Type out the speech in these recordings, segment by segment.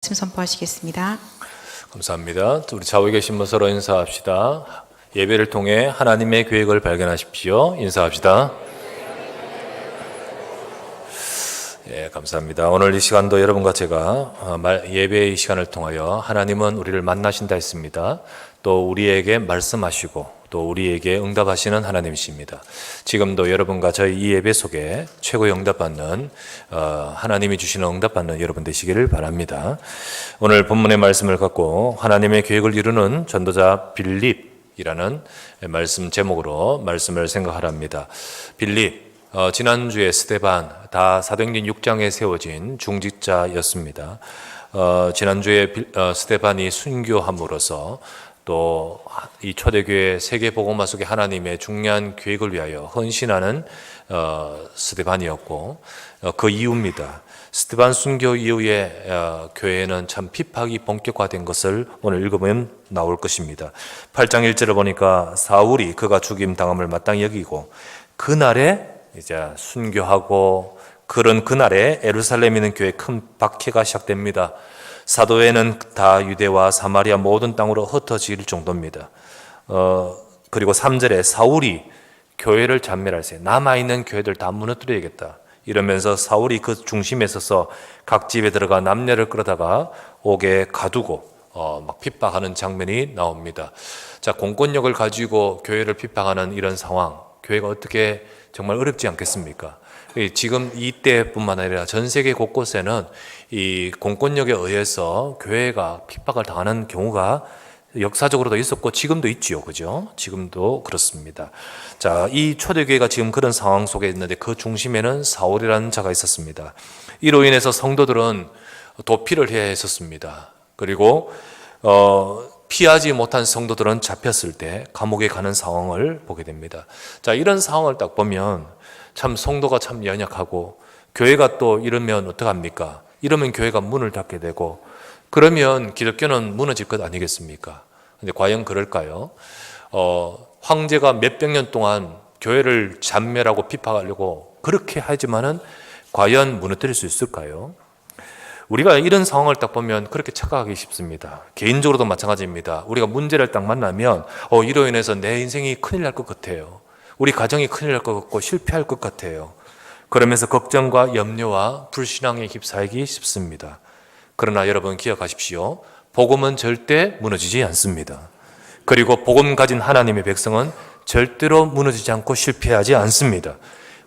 말씀 선포하시겠습니다. 감사합니다. 우리 좌우에 계신 분 서로 인사합시다. 예배를 통해 하나님의 계획을 발견하십시오. 인사합시다. 예, 감사합니다. 오늘 이 시간도 여러분과 제가 예배의 시간을 통하여 하나님은 우리를 만나신다 했습니다. 또 우리에게 말씀하시고 또 우리에게 응답하시는 하나님이십니다. 지금도 여러분과 저희 이 예배 속에 최고의 응답받는 하나님이 주시는 응답받는 여러분 되시기를 바랍니다. 오늘 본문의 말씀을 갖고 하나님의 계획을 이루는 전도자 빌립이라는 말씀 제목으로 말씀을 생각하랍니다. 빌립, 지난주에 스데반, 다 사도행전 6장에 세워진 중직자였습니다. 지난주에 스데반이 순교함으로써 또 이 초대교회 세계복음화 속에 하나님의 중요한 계획을 위하여 헌신하는 스데반이었고 그 이유입니다. 스데반 순교 이후에 교회는 참 핍박이 본격화된 것을 오늘 읽으면 나올 것입니다. 8장 1절을 보니까 사울이 그가 죽임 당함을 마땅히 여기고 그날에 이제 순교하고 그런 그날에 예루살렘에 있는 교회에 큰 박해가 시작됩니다. 사도회는 다 유대와 사마리아 모든 땅으로 흩어질 정도입니다. 그리고 3절에 사울이 교회를 잔멸하세요. 남아있는 교회들 다 무너뜨려야겠다. 이러면서 사울이 그 중심에 서서 각 집에 들어가 남녀를 끌어다가 옥에 가두고 막 핍박하는 장면이 나옵니다. 자, 공권력을 가지고 교회를 핍박하는 이런 상황, 교회가 어떻게 정말 어렵지 않겠습니까? 지금 이때뿐만 아니라 전 세계 곳곳에는 이 공권력에 의해서 교회가 핍박을 당하는 경우가 역사적으로도 있었고 지금도 있지요, 그죠? 지금도 그렇습니다. 자, 이 초대교회가 지금 그런 상황 속에 있는데 그 중심에는 사울이라는 자가 있었습니다. 이로 인해서 성도들은 도피를 해야 했었습니다. 그리고 피하지 못한 성도들은 잡혔을 때 감옥에 가는 상황을 보게 됩니다. 자, 이런 상황을 딱 보면 참 성도가 참 연약하고 교회가 또 이러면 어떡합니까? 이러면 교회가 문을 닫게 되고 그러면 기독교는 무너질 것 아니겠습니까? 근데 과연 그럴까요? 황제가 몇백 년 동안 교회를 잔멸하고 비판하려고 그렇게 하지만은 과연 무너뜨릴 수 있을까요? 우리가 이런 상황을 딱 보면 그렇게 착각하기 쉽습니다. 개인적으로도 마찬가지입니다. 우리가 문제를 딱 만나면 이로 인해서 내 인생이 큰일 날 것 같아요. 우리 가정이 큰일 날 것 같고 실패할 것 같아요. 그러면서 걱정과 염려와 불신앙에 휩싸이기 쉽습니다. 그러나 여러분 기억하십시오. 복음은 절대 무너지지 않습니다. 그리고 복음 가진 하나님의 백성은 절대로 무너지지 않고 실패하지 않습니다.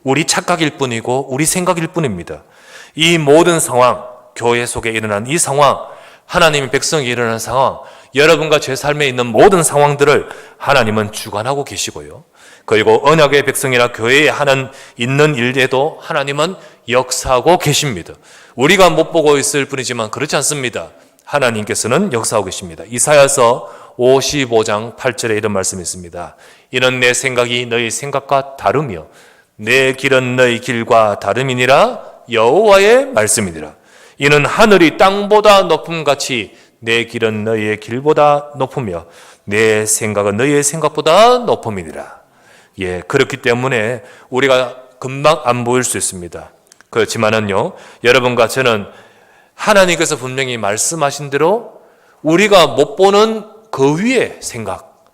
우리 착각일 뿐이고 우리 생각일 뿐입니다. 이 모든 상황, 교회 속에 일어난 이 상황, 하나님의 백성이 일어난 상황, 여러분과 제 삶에 있는 모든 상황들을 하나님은 주관하고 계시고요. 그리고 언약의 백성이나 교회에 있는 일에도 하나님은 역사하고 계십니다. 우리가 못 보고 있을 뿐이지만 그렇지 않습니다. 하나님께서는 역사하고 계십니다. 이사야서 55장 8절에 이런 말씀이 있습니다. 이는 내 생각이 너희 생각과 다르며 내 길은 너희 길과 다름이니라 여호와의 말씀이니라. 이는 하늘이 땅보다 높음같이 내 길은 너희의 길보다 높으며 내 생각은 너희의 생각보다 높음이니라. 예, 그렇기 때문에 우리가 금방 안 보일 수 있습니다. 그렇지만은요, 여러분과 저는 하나님께서 분명히 말씀하신 대로 우리가 못 보는 그 위에 생각,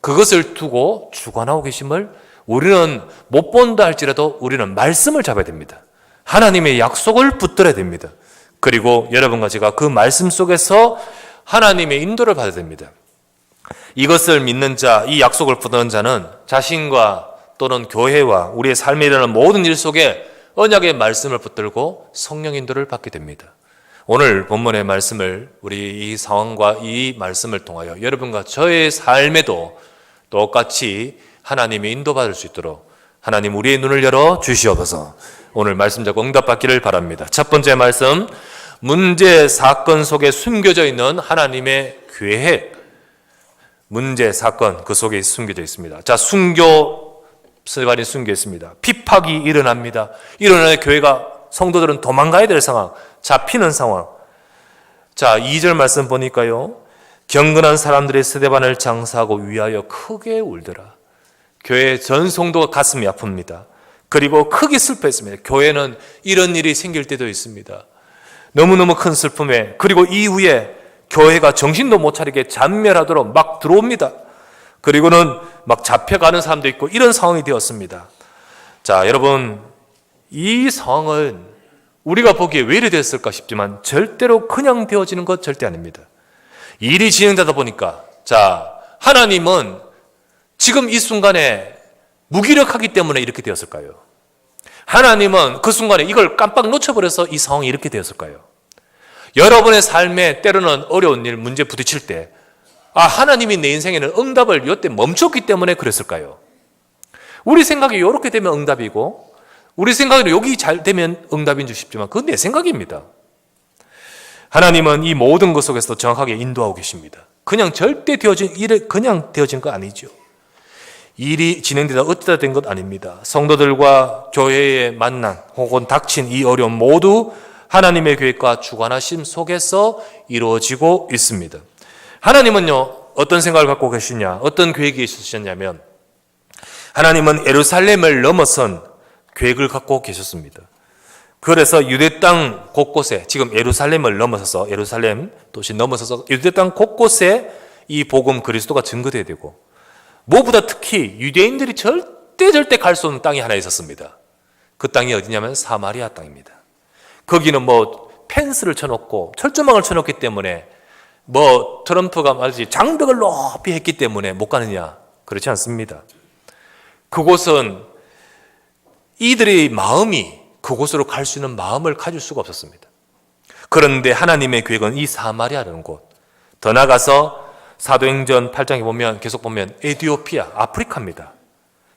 그것을 두고 주관하고 계심을 우리는 못 본다 할지라도 우리는 말씀을 잡아야 됩니다. 하나님의 약속을 붙들어야 됩니다. 그리고 여러분과 제가 그 말씀 속에서 하나님의 인도를 받아야 됩니다. 이것을 믿는 자, 이 약속을 붙드는 자는 자신과 또는 교회와 우리의 삶에 일어나는 모든 일 속에 언약의 말씀을 붙들고 성령 인도를 받게 됩니다. 오늘 본문의 말씀을 우리 이 상황과 이 말씀을 통하여 여러분과 저의 삶에도 똑같이 하나님의 인도받을 수 있도록 하나님 우리의 눈을 열어 주시옵소서. 오늘 말씀 잡고 응답받기를 바랍니다. 첫 번째 말씀, 문제 사건 속에 숨겨져 있는 하나님의 계획. 문제 사건 그 속에 숨겨져 있습니다. 자, 스데반이 순교했습니다. 핍박이 일어납니다. 일어나는 교회가 성도들은 도망가야 될 상황, 잡히는 상황. 자, 2절 말씀 보니까요, 경건한 사람들이 스데반을 장사하고 위하여 크게 울더라. 교회 전 성도가 가슴이 아픕니다. 그리고 크게 슬퍼했습니다. 교회는 이런 일이 생길 때도 있습니다. 너무너무 큰 슬픔에, 그리고 이후에 교회가 정신도 못 차리게 잔멸하도록 막 들어옵니다. 그리고는 막 잡혀가는 사람도 있고 이런 상황이 되었습니다. 자, 여러분, 이 상황은 우리가 보기에 왜 이래 됐을까 싶지만 절대로 그냥 되어지는 것 절대 아닙니다. 일이 진행되다 보니까, 자, 하나님은 지금 이 순간에 무기력하기 때문에 이렇게 되었을까요? 하나님은 그 순간에 이걸 깜빡 놓쳐버려서 이 상황이 이렇게 되었을까요? 여러분의 삶에 때로는 어려운 일, 문제 부딪힐 때, 하나님이 내 인생에는 응답을 이때 멈췄기 때문에 그랬을까요? 우리 생각이 이렇게 되면 응답이고, 우리 생각에는 여기 잘 되면 응답인 줄 싶지만 그건 내 생각입니다. 하나님은 이 모든 것 속에서 정확하게 인도하고 계십니다. 그냥 절대 되어진 일에 그냥 되어진 거 아니죠. 일이 진행되다 어쩌다 된 것 아닙니다. 성도들과 교회의 만남 혹은 닥친 이 어려움 모두 하나님의 계획과 주관하심 속에서 이루어지고 있습니다. 하나님은요, 어떤 생각을 갖고 계시냐, 어떤 계획이 있으셨냐면, 하나님은 예루살렘을 넘어선 계획을 갖고 계셨습니다. 그래서 유대 땅 곳곳에, 지금 예루살렘을 넘어서서, 예루살렘 도시 넘어서서 유대 땅 곳곳에 이 복음 그리스도가 증거되어야 되고, 무엇보다 특히 유대인들이 절대 갈 수 없는 땅이 하나 있었습니다. 그 땅이 어디냐면 사마리아 땅입니다. 거기는 펜스를 쳐놓고 철조망을 쳐놓기 때문에 트럼프가 말이지 장벽을 높이 했기 때문에 못 가느냐, 그렇지 않습니다. 그곳은 이들의 마음이 그곳으로 갈 수 있는 마음을 가질 수가 없었습니다. 그런데 하나님의 계획은 이 사마리아라는 곳, 더 나아가서 사도행전 8장에 보면 계속 보면 에티오피아, 아프리카입니다.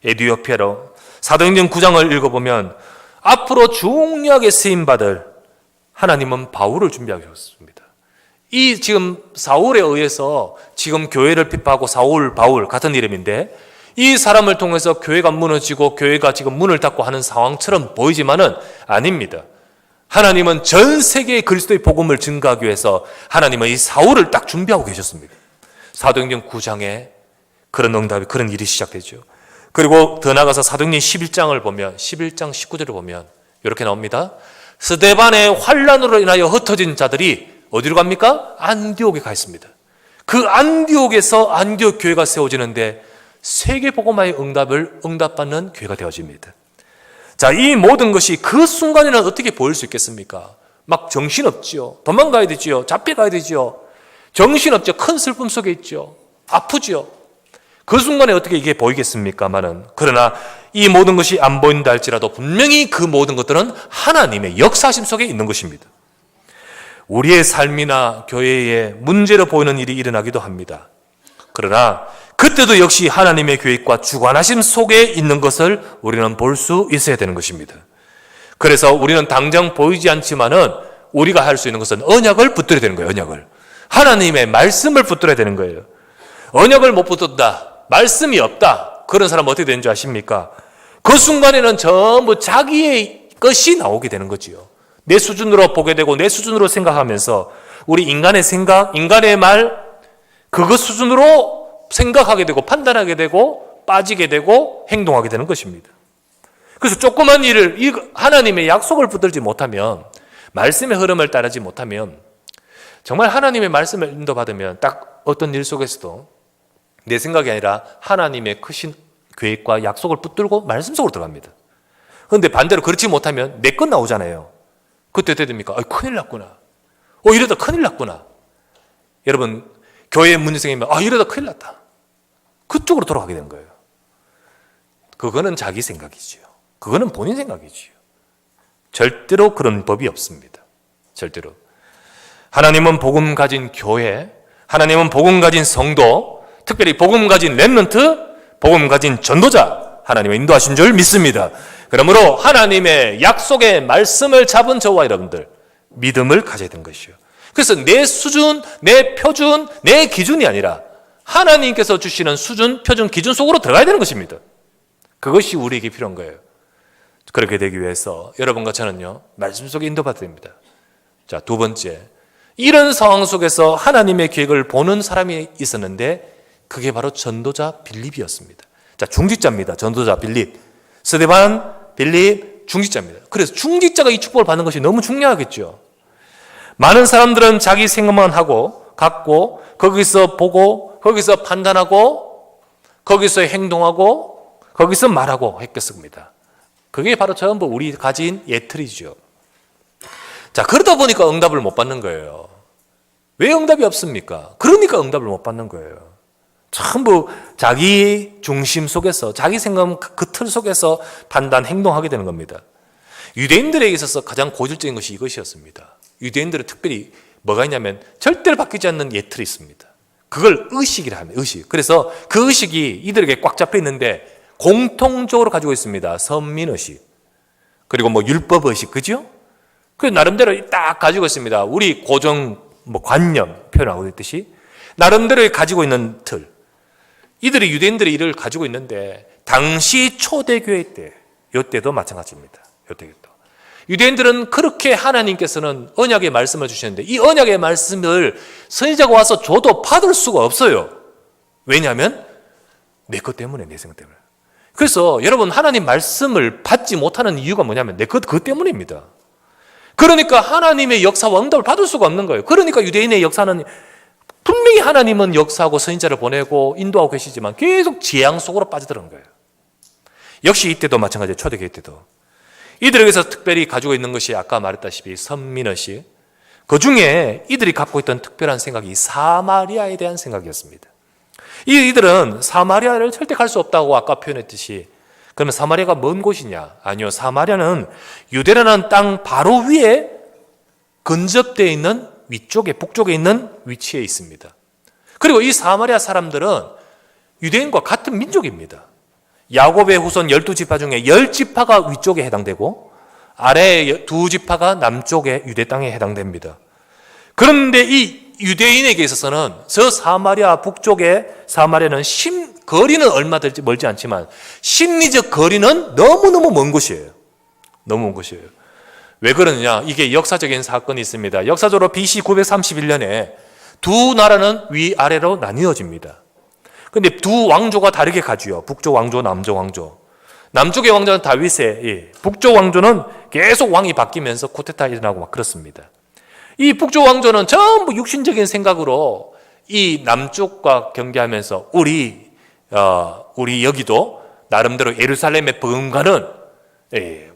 에티오피아로 사도행전 9장을 읽어보면 앞으로 중요하게 쓰임받을 하나님은 바울을 준비하셨습니다. 이 지금 사울에 의해서 지금 교회를 핍박하고 사울, 바울 같은 이름인데, 이 사람을 통해서 교회가 무너지고 교회가 지금 문을 닫고 하는 상황처럼 보이지만은 아닙니다. 하나님은 전 세계의 그리스도의 복음을 증거하기 위해서 하나님은 이 사울을 딱 준비하고 계셨습니다. 사도행전 9장에 그런 응답이, 그런 일이 시작되죠. 그리고 더 나아가서 사도행전 11장을 보면, 11장 19절을 보면 이렇게 나옵니다. 스데반의 환란으로 인하여 흩어진 자들이 어디로 갑니까? 안디옥에 가 있습니다. 그 안디옥에서 안디옥 교회가 세워지는데 세계 복음화의 응답을 응답받는 교회가 되어집니다. 자, 이 모든 것이 그 순간에는 어떻게 보일 수 있겠습니까? 막 정신없지요. 도망가야 되지요. 잡혀가야 되지요. 정신없죠. 큰 슬픔 속에 있죠. 아프지요. 그 순간에 어떻게 이게 보이겠습니까마는, 그러나 이 모든 것이 안 보인다 할지라도 분명히 그 모든 것들은 하나님의 역사심 속에 있는 것입니다. 우리의 삶이나 교회에 문제로 보이는 일이 일어나기도 합니다. 그러나 그때도 역시 하나님의 계획과 주관하심 속에 있는 것을 우리는 볼 수 있어야 되는 것입니다. 그래서 우리는 당장 보이지 않지만은 우리가 할 수 있는 것은 언약을 붙들어야 되는 거예요. 언약을. 하나님의 말씀을 붙들어야 되는 거예요. 언약을 못 붙든다, 말씀이 없다, 그런 사람은 어떻게 되는 줄 아십니까? 그 순간에는 전부 자기의 것이 나오게 되는 거지요. 내 수준으로 보게 되고 내 수준으로 생각하면서 우리 인간의 생각, 인간의 말, 그것 수준으로 생각하게 되고 판단하게 되고 빠지게 되고 행동하게 되는 것입니다. 그래서 조그만 일을, 하나님의 약속을 붙들지 못하면, 말씀의 흐름을 따르지 못하면, 정말 하나님의 말씀을 인도받으면 딱 어떤 일 속에서도 내 생각이 아니라 하나님의 크신 계획과 약속을 붙들고 말씀 속으로 들어갑니다. 그런데 반대로 그렇지 못하면 내 것 나오잖아요. 그때 어떻게 됩니까? 큰일 났구나. 이러다 큰일 났구나. 여러분, 교회 문제 생기면 이러다 큰일 났다. 그쪽으로 돌아가게 된 거예요. 그거는 자기 생각이지요. 그거는 본인 생각이지요. 절대로 그런 법이 없습니다. 절대로. 하나님은 복음 가진 교회, 하나님은 복음 가진 성도, 특별히 복음 가진 렘넌트, 복음 가진 전도자, 하나님의 인도하신 줄 믿습니다. 그러므로 하나님의 약속의 말씀을 잡은 저와 여러분들, 믿음을 가져야 되는 것이요. 그래서 내 수준, 내 표준, 내 기준이 아니라 하나님께서 주시는 수준, 표준, 기준 속으로 들어가야 되는 것입니다. 그것이 우리에게 필요한 거예요. 그렇게 되기 위해서 여러분과 저는요, 말씀 속에 인도받아야 됩니다. 자, 두 번째, 이런 상황 속에서 하나님의 계획을 보는 사람이 있었는데 그게 바로 전도자 빌립이었습니다. 자, 중직자입니다. 전도자 빌립. 스데반, 빌립, 중직자입니다. 그래서 중직자가 이 축복을 받는 것이 너무 중요하겠죠. 많은 사람들은 자기 생각만 하고 갖고 거기서 보고 거기서 판단하고 거기서 행동하고 거기서 말하고 했겠습니다. 그게 바로 전부 우리 가진 예틀이죠. 자, 그러다 보니까 응답을 못 받는 거예요. 왜 응답이 없습니까? 그러니까 응답을 못 받는 거예요. 전부 자기 중심 속에서 자기 생각 그 틀 속에서 판단, 행동하게 되는 겁니다. 유대인들에게 있어서 가장 고질적인 것이 이것이었습니다. 유대인들은 특별히 뭐가 있냐면 절대로 바뀌지 않는 예틀이 있습니다. 그걸 의식이라 합니다. 의식. 그래서 그 의식이 이들에게 꽉 잡혀 있는데 공통적으로 가지고 있습니다. 선민의식. 그리고 뭐 율법의식, 그죠? 그 나름대로 딱 가지고 있습니다. 우리 고정 관념 표현하고 있듯이 나름대로 가지고 있는 틀. 이들이 유대인들이 이를 가지고 있는데 당시 초대교회 때, 이때도 마찬가지입니다. 이때도. 유대인들은 그렇게 하나님께서는 언약의 말씀을 주셨는데 이 언약의 말씀을 선지자가 와서 줘도 받을 수가 없어요. 왜냐하면 내 것 때문에, 내 생각 때문에. 그래서 여러분 하나님 말씀을 받지 못하는 이유가 뭐냐면 내 것 그 때문입니다. 그러니까 하나님의 역사와 응답을 받을 수가 없는 거예요. 그러니까 유대인의 역사는 분명히 하나님은 역사하고 선지자를 보내고 인도하고 계시지만 계속 재앙 속으로 빠져들은 거예요. 역시 이때도 마찬가지예요. 초대교회 때도. 이들에게서 특별히 가지고 있는 것이 아까 말했다시피 선민의식. 그 중에 이들이 갖고 있던 특별한 생각이 사마리아에 대한 생각이었습니다. 이들은 사마리아를 절대 갈 수 없다고 아까 표현했듯이 그러면 사마리아가 먼 곳이냐? 아니요. 사마리아는 유대라는 땅 바로 위에 근접되어 있는 위쪽에 북쪽에 있는 위치에 있습니다. 그리고 이 사마리아 사람들은 유대인과 같은 민족입니다. 야곱의 후손 12지파 중에 10지파가 위쪽에 해당되고 아래의 2지파가 남쪽의 유대 땅에 해당됩니다. 그런데 이 유대인에게 있어서는 저 사마리아 북쪽의 사마리아는 거리는 얼마 멀지 않지만 심리적 거리는 너무너무 먼 곳이에요. 너무 먼 곳이에요. 왜 그러느냐? 이게 역사적인 사건이 있습니다. 역사적으로 BC 931년에 두 나라는 위아래로 나뉘어집니다. 근데 두 왕조가 다르게 가지요. 북쪽 왕조, 남쪽 왕조. 남쪽의 왕조는 다윗의, 북쪽 왕조는 계속 왕이 바뀌면서 쿠데타 일어나고 막 그렇습니다. 이 북쪽 왕조는 전부 육신적인 생각으로 이 남쪽과 경계하면서 우리 여기도 나름대로 예루살렘의 버금가는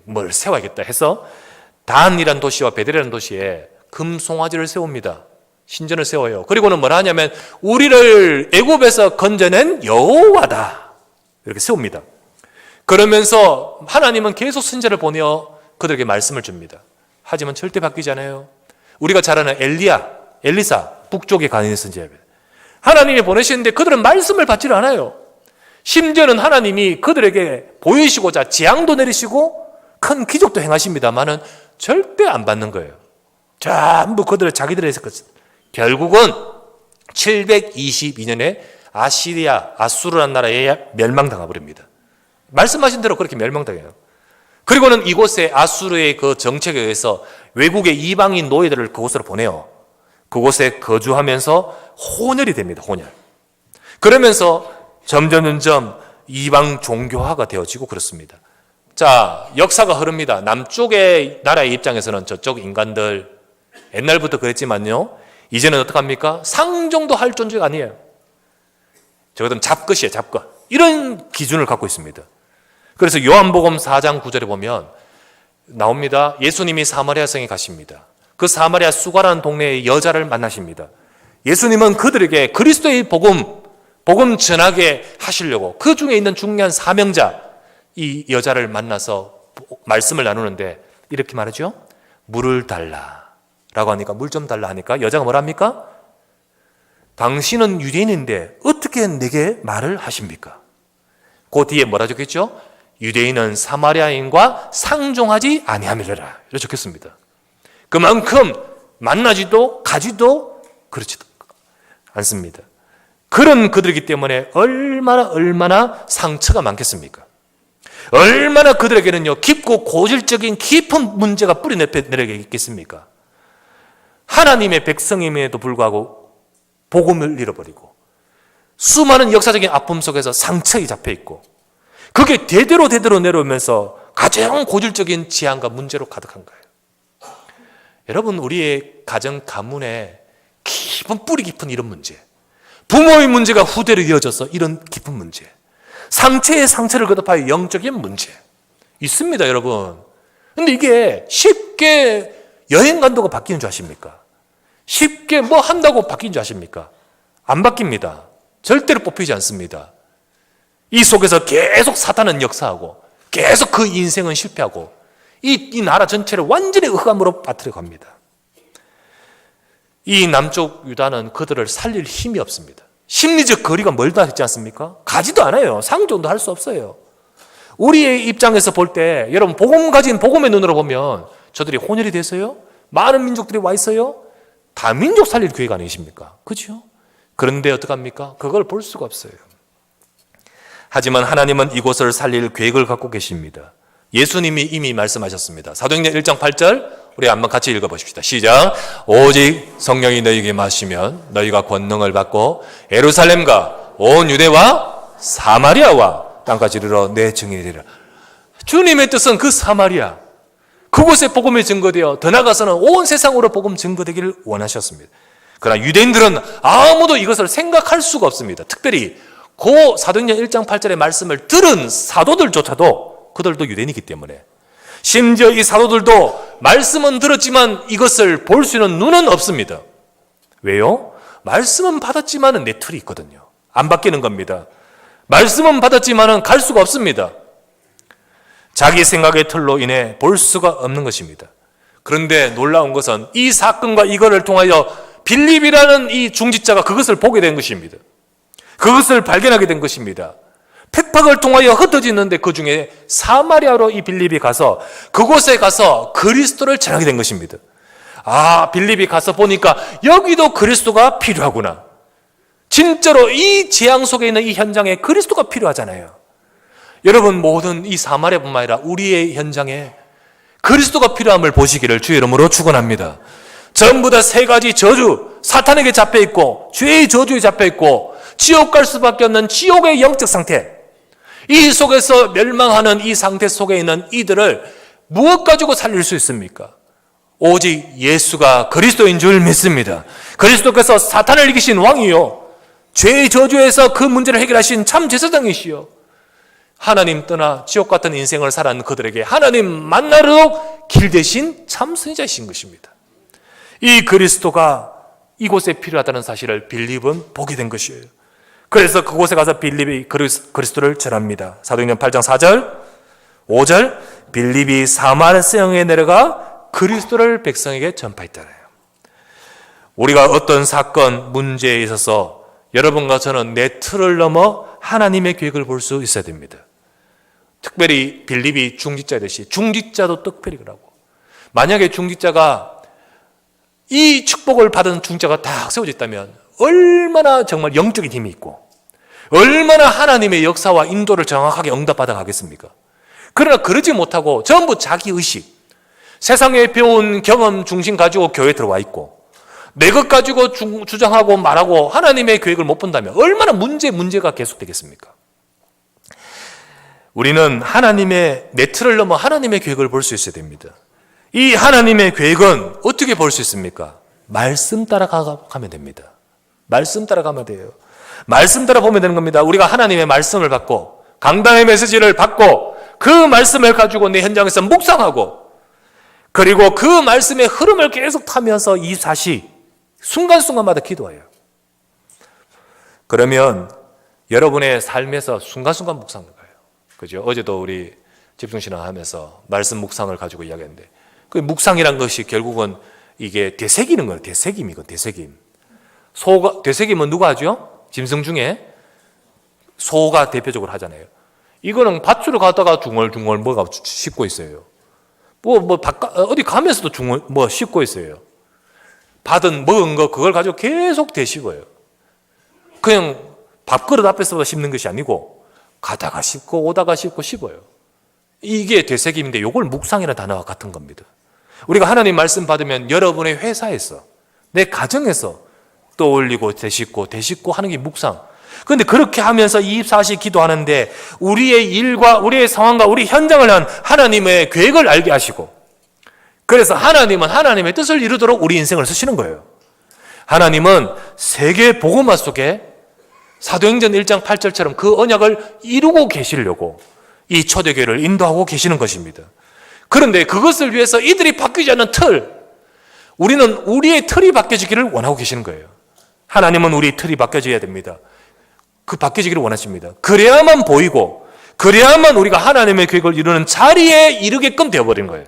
뭘 세워야겠다 해서 단이라는 도시와 베델이라는 도시에 금송아지를 세웁니다. 신전을 세워요. 그리고는 뭐라 하냐면 우리를 애굽에서 건져낸 여호와다 이렇게 세웁니다. 그러면서 하나님은 계속 선지자를 보내어 그들에게 말씀을 줍니다. 하지만 절대 바뀌지 않아요. 우리가 잘 아는 엘리사 북쪽에 가 있는 선지자입니다. 하나님이 보내시는데 그들은 말씀을 받지를 않아요. 심지어는 하나님이 그들에게 보이시고자 재앙도 내리시고 큰 기적도 행하십니다만은 절대 안 받는 거예요. 전부 그들의 자기들의 것. 결국은 722년에 아수르라는 나라에 멸망당해 버립니다. 말씀하신 대로 그렇게 멸망당해요. 그리고는 이곳에 아수르의 그 정책에 의해서 외국의 이방인 노예들을 그곳으로 보내요. 그곳에 거주하면서 혼혈이 됩니다. 혼혈. 그러면서 점점 이방 종교화가 되어지고 그렇습니다. 자, 역사가 흐릅니다. 남쪽의 나라의 입장에서는 저쪽 인간들 옛날부터 그랬지만요. 이제는 어떡합니까? 상종도 할 존재가 아니에요. 저것은 잡것이에요. 잡것. 이런 기준을 갖고 있습니다. 그래서 요한복음 4장 9절에 보면 나옵니다. 예수님이 사마리아 성에 가십니다. 그 사마리아 수가라는 동네의 여자를 만나십니다. 예수님은 그들에게 그리스도의 복음 전하게 하시려고 그 중에 있는 중요한 사명자 이 여자를 만나서 말씀을 나누는데 이렇게 말하죠. 물을 달라라고 하니까 물 좀 달라 하니까 여자가 뭐라 합니까? 당신은 유대인인데 어떻게 내게 말을 하십니까? 그 뒤에 뭐라 적혔죠? 유대인은 사마리아인과 상종하지 아니하밀어라 이렇게 적혔습니다. 그만큼 만나지도 가지도 그렇지도 않습니다. 그런 그들이기 때문에 얼마나 상처가 많겠습니까? 얼마나 그들에게는요 깊고 고질적인 깊은 문제가 뿌리 내리게 있겠습니까? 하나님의 백성임에도 불구하고 복음을 잃어버리고 수많은 역사적인 아픔 속에서 상처에 잡혀 있고 그게 대대로 내려오면서 가장 고질적인 지향과 문제로 가득한 거예요. 여러분, 우리의 가정 가문에 깊은 뿌리 깊은 이런 문제, 부모의 문제가 후대로 이어져서 이런 깊은 문제, 상처에 상처를 거듭하여 영적인 문제 있습니다, 여러분. 근데 이게 쉽게 여행 간다고 바뀌는 줄 아십니까? 쉽게 뭐 한다고 바뀌는 줄 아십니까? 안 바뀝니다. 절대로 뽑히지 않습니다. 이 속에서 계속 사탄은 역사하고 계속 그 인생은 실패하고 이 나라 전체를 완전히 흑암으로 빠뜨려 갑니다. 이 남쪽 유다는 그들을 살릴 힘이 없습니다. 심리적 거리가 멀다 했지 않습니까? 가지도 않아요. 상종도 할 수 없어요. 우리의 입장에서 볼 때 여러분 복음 가진 복음의 눈으로 보면 저들이 혼혈이 돼서요, 많은 민족들이 와 있어요, 다민족 살릴 교회가 아니십니까? 그렇죠? 그런데 어떡합니까? 그걸 볼 수가 없어요. 하지만 하나님은 이곳을 살릴 계획을 갖고 계십니다. 예수님이 이미 말씀하셨습니다. 사도행전 1장 8절 우리 한번 같이 읽어보십시다. 시작. 오직 성령이 너희에게 마시면 너희가 권능을 받고 예루살렘과 온 유대와 사마리아와 땅까지 이르러 내 증인이 되리라. 주님의 뜻은 그 사마리아, 그곳에 복음이 증거되어 더 나아가서는 온 세상으로 복음 증거되기를 원하셨습니다. 그러나 유대인들은 아무도 이것을 생각할 수가 없습니다. 특별히 그 사도행전 1장 8절의 말씀을 들은 사도들조차도 그들도 유대인이기 때문에, 심지어 이 사도들도 말씀은 들었지만 이것을 볼 수 있는 눈은 없습니다. 왜요? 말씀은 받았지만 내 틀이 있거든요. 안 바뀌는 겁니다. 말씀은 받았지만 갈 수가 없습니다. 자기 생각의 틀로 인해 볼 수가 없는 것입니다. 그런데 놀라운 것은 이 사건과 이거를 통하여 빌립이라는 이 중직자가 그것을 보게 된 것입니다. 그것을 발견하게 된 것입니다. 핍박을 통하여 흩어지는데 그 중에 사마리아로 이 빌립이 가서 그곳에 가서 그리스도를 전하게 된 것입니다. 아, 빌립이 가서 보니까 여기도 그리스도가 필요하구나. 진짜로 이 재앙 속에 있는 이 현장에 그리스도가 필요하잖아요. 여러분, 모든 이 사마리아뿐만 아니라 우리의 현장에 그리스도가 필요함을 보시기를 주의 이름으로 축원합니다. 전부 다 세 가지 저주, 사탄에게 잡혀있고 죄의 저주에 잡혀있고 지옥 갈 수밖에 없는 지옥의 영적 상태, 이 속에서 멸망하는 이 상태 속에 있는 이들을 무엇 가지고 살릴 수 있습니까? 오직 예수가 그리스도인 줄 믿습니다. 그리스도께서 사탄을 이기신 왕이요, 죄의 저주에서 그 문제를 해결하신 참 제사장이시요, 하나님 떠나 지옥 같은 인생을 살아온 그들에게 하나님 만나러 길 대신 참 선지자이신 것입니다. 이 그리스도가 이곳에 필요하다는 사실을 빌립은 보게 된 것이에요. 그래서 그곳에 가서 빌립이 그리스도를 전합니다. 사도행전 8장 4절, 5절, 빌립이 사마리아성에 내려가 그리스도를 백성에게 전파했잖아요. 우리가 어떤 사건, 문제에 있어서 여러분과 저는 내 틀을 넘어 하나님의 계획을 볼 수 있어야 됩니다. 특별히 빌립이 중직자듯이 중직자도 특별히 그러고, 만약에 중직자가 이 축복을 받은 중직자가 딱 세워졌다면 얼마나 정말 영적인 힘이 있고 얼마나 하나님의 역사와 인도를 정확하게 응답받아 가겠습니까? 그러나 그러지 못하고 전부 자기 의식, 세상에 배운 경험 중심 가지고 교회에 들어와 있고 내 것 가지고 주장하고 말하고 하나님의 계획을 못 본다면 얼마나 문제가 계속되겠습니까? 우리는 하나님의 내 틀을 넘어 하나님의 계획을 볼 수 있어야 됩니다. 이 하나님의 계획은 어떻게 볼 수 있습니까? 말씀 따라가면 됩니다. 말씀 따라가면 돼요. 말씀 따라 보면 되는 겁니다. 우리가 하나님의 말씀을 받고 강단의 메시지를 받고 그 말씀을 가지고 내 현장에서 묵상하고, 그리고 그 말씀의 흐름을 계속 타면서 24시 순간순간마다 기도해요. 그러면 여러분의 삶에서 순간순간 묵상을 가요. 그죠? 어제도 우리 집중신앙 하면서 말씀 묵상을 가지고 이야기했는데, 그 묵상이란 것이 결국은 이게 되새기는 거예요. 되새김이건 되새김. 되새김은 누가 하죠? 짐승 중에 소가 대표적으로 하잖아요. 이거는 밭으로 가다가 중얼중얼 뭐가 씹고 있어요. 어디 가면서도 씹고 있어요. 받은 먹은 거 그걸 가지고 계속 되씹어요. 그냥 밥그릇 앞에서 씹는 것이 아니고 가다가 씹고 오다가 씹어요. 이게 되새김인데 이걸 묵상이라는 단어와 같은 겁니다. 우리가 하나님 말씀 받으면 여러분의 회사에서, 내 가정에서 떠올리고 되씹고 하는 게 묵상. 그런데 그렇게 하면서 24시 기도하는데 우리의 일과 우리의 상황과 우리 현장을 한 하나님의 계획을 알게 하시고, 그래서 하나님은 하나님의 뜻을 이루도록 우리 인생을 쓰시는 거예요. 하나님은 세계 복음화 속에 사도행전 1장 8절처럼 그 언약을 이루고 계시려고 이 초대교회를 인도하고 계시는 것입니다. 그런데 그것을 위해서 이들이 바뀌지 않는 우리는 우리의 틀이 바뀌어지기를 원하고 계시는 거예요. 하나님은 우리 틀이 바뀌어져야 됩니다. 그 바뀌어지기를 원하십니다. 그래야만 보이고 그래야만 우리가 하나님의 계획을 이루는 자리에 이르게끔 되어버린 거예요.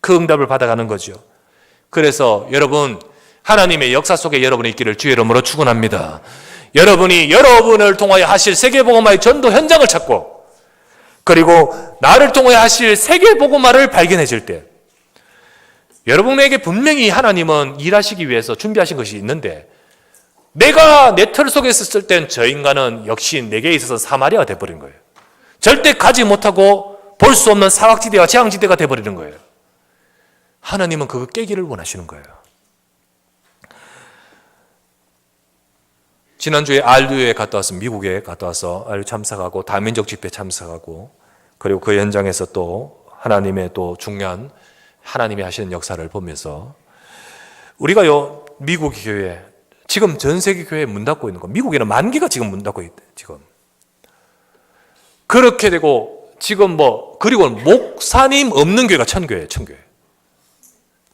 그 응답을 받아가는 거죠. 그래서 여러분, 하나님의 역사 속에 여러분이 있기를 주의 이름으로 축원합니다. 여러분이 여러분을 통하여 하실 세계복음화의 전도 현장을 찾고, 그리고 나를 통하여 하실 세계복음화를 발견해질 때, 여러분에게 분명히 하나님은 일하시기 위해서 준비하신 것이 있는데, 내가 내 틀 속에 있었을 땐 저 인간은 역시 내게 있어서 사마리아가 돼버린 거예요. 절대 가지 못하고 볼 수 없는 사각지대와 재앙지대가 돼버리는 거예요. 하나님은 그거 깨기를 원하시는 거예요. 지난주에 RU에 갔다 와서, 미국에 갔다 와서 RU 참석하고 다민족 집회 참석하고, 그리고 그 현장에서 또 하나님의 또 중요한 하나님이 하시는 역사를 보면서, 우리가요, 미국 교회, 지금 전 세계 교회 문 닫고 있는 거, 미국에는 10,000개가 지금 문 닫고 있대, 지금. 그렇게 되고, 지금 그리고 목사님 없는 교회가 1,000교회예요, 1,000교회.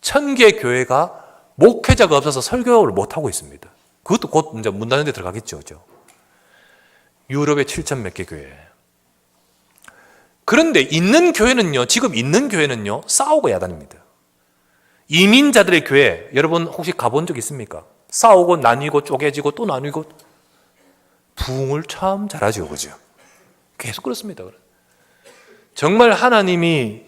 1,000개 교회가 목회자가 없어서 설교를 못하고 있습니다. 그것도 곧 이제 문 닫는 데 들어가겠죠. 그죠? 유럽의 7,000 몇 개 교회. 그런데 있는 교회는요, 지금 있는 교회는요, 싸우고 야단입니다. 이민자들의 교회, 여러분 혹시 가본 적 있습니까? 싸우고 나뉘고 쪼개지고 또 나뉘고, 부흥을 참 잘하죠. 그죠? 계속 그렇습니다. 정말 하나님이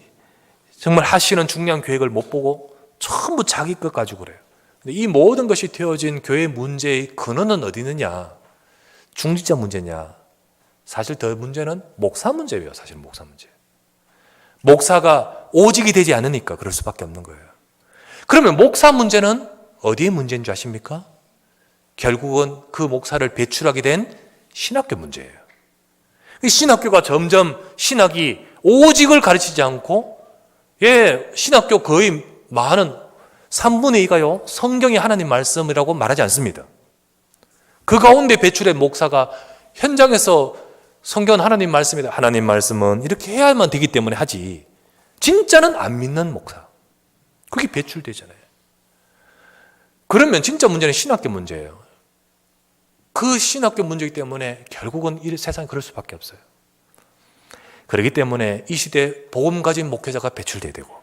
정말 하시는 중요한 계획을 못 보고 전부 자기 것 가지고 그래요. 근데 이 모든 것이 되어진 교회 문제의 근원은 어디 있느냐? 중직자 문제냐? 사실 더 문제는 목사 문제예요. 사실 목사 문제. 목사가 오직이 되지 않으니까 그럴 수밖에 없는 거예요. 그러면 목사 문제는 어디의 문제인 줄 아십니까? 결국은 그 목사를 배출하게 된 신학교 문제예요. 신학교가 점점 신학이 오직을 가르치지 않고, 신학교 거의 많은 3분의 2가요, 성경이 하나님 말씀이라고 말하지 않습니다. 그 가운데 배출된 목사가 현장에서 성경은 하나님 말씀이다, 하나님 말씀은 이렇게 해야만 되기 때문에 하지, 진짜는 안 믿는 목사, 그게 배출되잖아요. 그러면 진짜 문제는 신학교 문제예요. 그 신학교 문제이기 때문에 결국은 이 세상에 그럴 수밖에 없어요. 그렇기 때문에 이 시대에 복음 가진 목회자가 배출돼야 되고,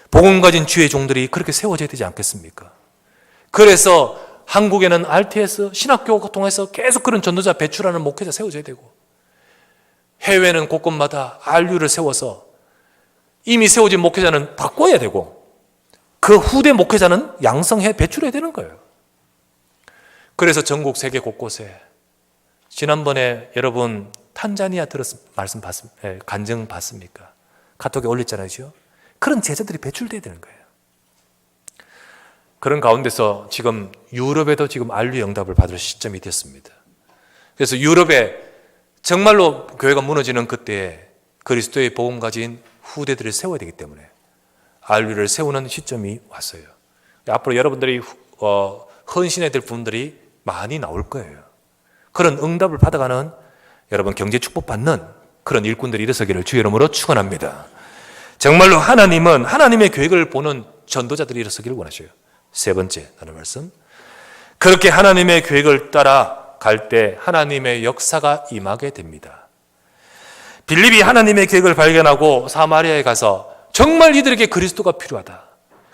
복음 가진 주의 종들이 그렇게 세워져야 되지 않겠습니까? 그래서 한국에는 RTS, 신학교 통해서 계속 그런 전도자 배출하는 목회자 세워져야 되고, 해외는 곳곳마다 RU를 세워서 이미 세워진 목회자는 바꿔야 되고, 그 후대 목회자는 양성해 배출해야 되는 거예요. 그래서 전국 세계 곳곳에, 지난번에 여러분 탄자니아 말씀 간증 봤습니까? 카톡에 올렸잖아요. 그런 제자들이 배출돼야 되는 거예요. 그런 가운데서 지금 유럽에도 지금 RU 응답을 받을 시점이 됐습니다. 그래서 유럽에 정말로 교회가 무너지는 그때에 그리스도의 복음 가진 후대들을 세워야 되기 때문에 RU를 세우는 시점이 왔어요. 앞으로 여러분들이 헌신해야 될 분들이 많이 나올 거예요. 그런 응답을 받아가는, 여러분 경제 축복 받는 그런 일꾼들이 일어서기를 주의 이름으로 축원합니다. 정말로 하나님은 하나님의 계획을 보는 전도자들이 일어서기를 원하셔요. 세 번째 나눌 말씀, 그렇게 하나님의 계획을 따라 갈 때 하나님의 역사가 임하게 됩니다. 빌립이 하나님의 계획을 발견하고 사마리아에 가서 정말 이들에게 그리스도가 필요하다.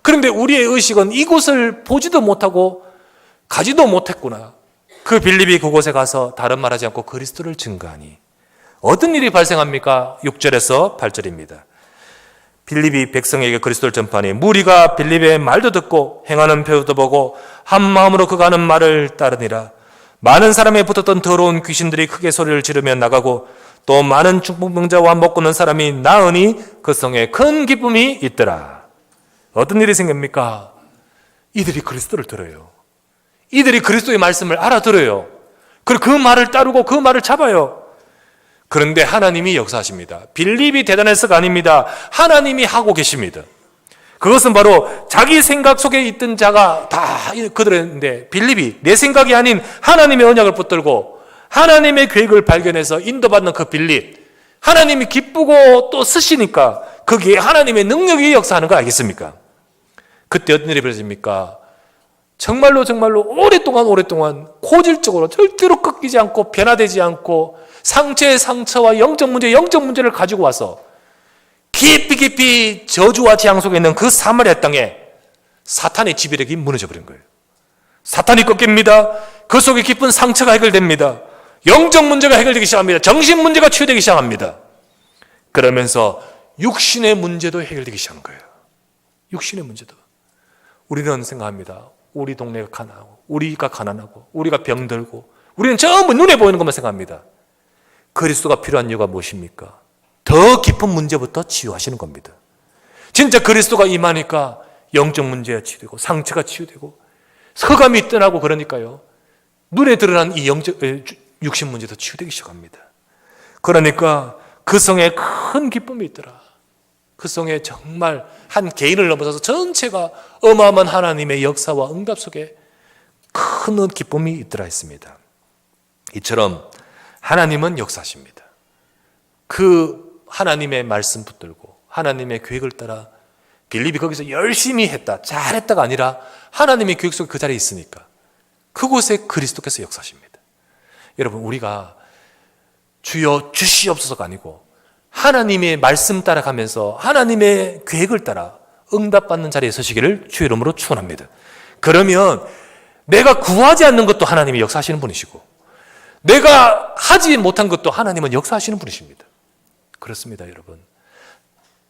그런데 우리의 의식은 이곳을 보지도 못하고 가지도 못했구나. 그 빌립이 그곳에 가서 다른 말하지 않고 그리스도를 증거하니 어떤 일이 발생합니까? 6절에서 8절입니다. 빌립이 백성에게 그리스도를 전파하니 무리가 빌립의 말도 듣고 행하는 표도 보고 한 마음으로 그가 하는 말을 따르니라. 많은 사람에 붙었던 더러운 귀신들이 크게 소리를 지르며 나가고 또 많은 중풍병자와 먹고는 사람이 나으니 그 성에 큰 기쁨이 있더라. 어떤 일이 생깁니까? 이들이 그리스도를 들어요. 이들이 그리스도의 말씀을 알아들어요. 그리고 그 말을 따르고 그 말을 잡아요. 그런데 하나님이 역사하십니다. 빌립이 대단해서가 아닙니다. 하나님이 하고 계십니다. 그것은 바로 자기 생각 속에 있던 자가 다 그들인데, 빌립이 내 생각이 아닌 하나님의 언약을 붙들고 하나님의 계획을 발견해서 인도받는 그 빌립, 하나님이 기쁘고 또 쓰시니까 거기에 하나님의 능력이 역사하는 거 알겠습니까? 그때 어떤 일이 벌어집니까? 정말로 오랫동안 고질적으로 절대로 꺾이지 않고 변화되지 않고 상처의 상처와 영적 문제를 가지고 와서 깊이 저주와 재앙 속에 있는 그 사마리아 땅에 사탄의 지배력이 무너져 버린 거예요. 사탄이 꺾입니다. 그 속에 깊은 상처가 해결됩니다. 영적 문제가 해결되기 시작합니다. 정신 문제가 치유되기 시작합니다. 그러면서 육신의 문제도 해결되기 시작한 거예요. 육신의 문제도. 우리는 생각합니다. 우리 동네가 가난하고, 우리가 가난하고, 우리가 병들고, 우리는 전부 눈에 보이는 것만 생각합니다. 그리스도가 필요한 이유가 무엇입니까? 더 깊은 문제부터 치유하시는 겁니다. 진짜 그리스도가 임하니까 영적 문제가 치유되고, 상처가 치유되고, 흑암이 떠나고, 그러니까요, 눈에 드러난 이 육신 문제도 치유되기 시작합니다. 그러니까 그 성에 큰 기쁨이 있더라. 그 성에 정말 한 개인을 넘어서서 전체가 어마어마한 하나님의 역사와 응답 속에 큰 기쁨이 있더라 했습니다. 이처럼 하나님은 역사하십니다. 그 하나님의 말씀 붙들고 하나님의 계획을 따라 빌립이 거기서 열심히 했다, 잘했다가 아니라 하나님의 계획 속에 그 자리에 있으니까 그곳에 그리스도께서 역사하십니다. 여러분, 우리가 주여 주시옵소서가 아니고 하나님의 말씀 따라가면서 하나님의 계획을 따라 응답받는 자리에 서시기를 주의 이름으로 축원합니다. 그러면 내가 구하지 않는 것도 하나님이 역사하시는 분이시고 내가 하지 못한 것도 하나님은 역사하시는 분이십니다. 그렇습니다, 여러분.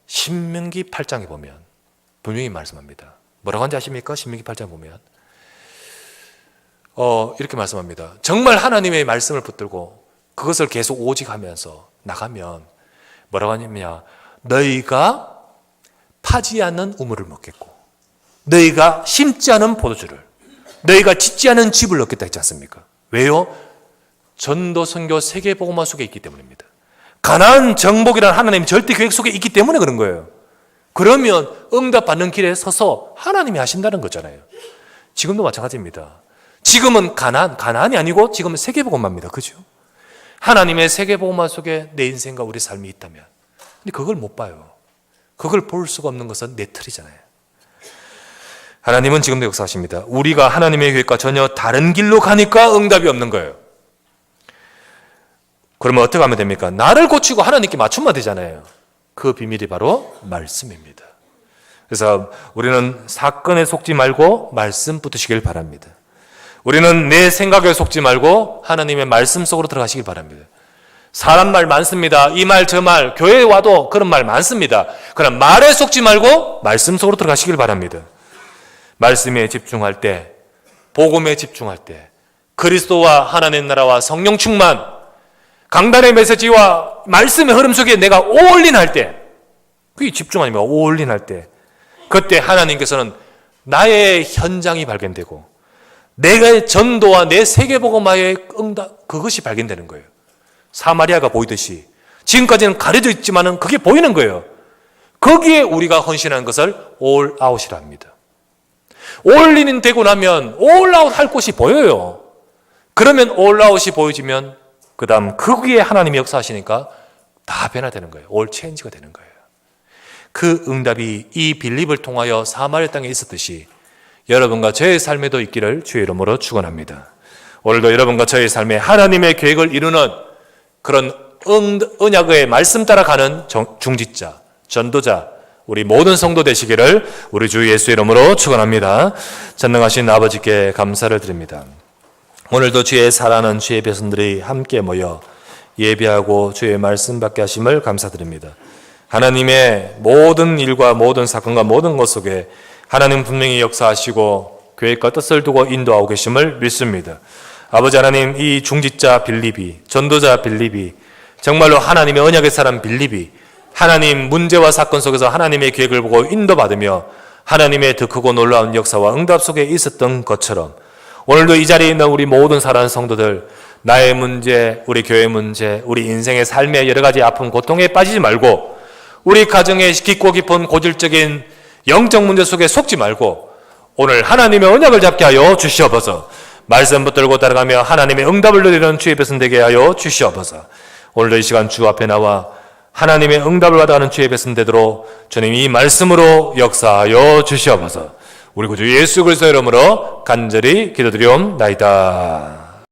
신명기 8장에 보면 분명히 말씀합니다. 뭐라고 하는지 아십니까? 신명기 8장 보면 이렇게 말씀합니다. 정말 하나님의 말씀을 붙들고 그것을 계속 오직하면서 나가면 뭐라고 하냐면, 너희가 파지 않는 우물을 먹겠고 너희가 심지 않은 포도주를, 너희가 짓지 않은 집을 얻겠다 했지 않습니까? 왜요? 전도 선교 세계복음화 속에 있기 때문입니다. 가나안 정복이라는 하나님의 절대 계획 속에 있기 때문에 그런 거예요. 그러면 응답받는 길에 서서 하나님이 하신다는 거잖아요. 지금도 마찬가지입니다. 지금은 가나안이 아니고 지금은 세계복음화입니다. 그죠? 하나님의 세계복음화 속에 내 인생과 우리 삶이 있다면, 근데 그걸 못 봐요. 그걸 볼 수가 없는 것은 내 틀이잖아요. 하나님은 지금도 역사하십니다. 우리가 하나님의 계획과 전혀 다른 길로 가니까 응답이 없는 거예요. 그러면 어떻게 하면 됩니까? 나를 고치고 하나님께 맞추면 되잖아요. 그 비밀이 바로 말씀입니다. 그래서 우리는 사건에 속지 말고 말씀 붙으시길 바랍니다. 우리는 내 생각에 속지 말고 하나님의 말씀 속으로 들어가시길 바랍니다. 사람 말 많습니다. 이 말 저 말, 교회에 와도 그런 말 많습니다. 그러나 말에 속지 말고 말씀 속으로 들어가시길 바랍니다. 말씀에 집중할 때, 복음에 집중할 때, 그리스도와 하나님 나라와 성령 충만, 강단의 메시지와 말씀의 흐름 속에 내가 올인할 때, 그게 집중 아닙니까? 올인할 때, 그때 하나님께서는 나의 현장이 발견되고 내가 전도와 내 세계복음화의 응답, 그것이 발견되는 거예요. 사마리아가 보이듯이 지금까지는 가려져 있지만은 그게 보이는 거예요. 거기에 우리가 헌신하는 것을 올 아웃이라 합니다. 올인이 되고 나면 올 아웃 할 곳이 보여요. 그러면 올 아웃이 보여지면 그 다음 거기에 하나님이 역사하시니까 다 변화되는 거예요. 올 체인지가 되는 거예요. 그 응답이 이 빌립을 통하여 사마리아 땅에 있었듯이 여러분과 저의 삶에도 있기를 주의 이름으로 축원합니다. 오늘도 여러분과 저의 삶에 하나님의 계획을 이루는 그런 언약의 말씀 따라가는 중직자, 전도자, 우리 모든 성도 되시기를 우리 주 예수 이름으로 축원합니다. 전능하신 아버지께 감사를 드립니다. 오늘도 주의 사랑하는 주의 백성들이 함께 모여 예배하고 주의 말씀 받게 하심을 감사드립니다. 하나님의 모든 일과 모든 사건과 모든 것 속에 하나님 분명히 역사하시고 계획과 뜻을 두고 인도하고 계심을 믿습니다. 아버지 하나님, 이 중직자 빌립이, 전도자 빌립이, 정말로 하나님의 언약의 사람 빌립이 하나님 문제와 사건 속에서 하나님의 계획을 보고 인도받으며 하나님의 더 크고 놀라운 역사와 응답 속에 있었던 것처럼 오늘도 이 자리에 있는 우리 모든 사랑하는 성도들, 나의 문제, 우리 교회 문제, 우리 인생의 삶의 여러 가지 아픔, 고통에 빠지지 말고 우리 가정의 깊고 깊은 고질적인 영적 문제 속에 속지 말고 오늘 하나님의 언약을 잡게 하여 주시옵소서. 말씀 붙들고 따라가며 하나님의 응답을 누리는 주의 백성 되게 하여 주시옵소서. 오늘도 이 시간 주 앞에 나와 하나님의 응답을 받아가는 주의 백성 되도록 주님 이 말씀으로 역사하여 주시옵소서. 우리 구주 예수 그리스도의 이름으로 간절히 기도드리옵나이다.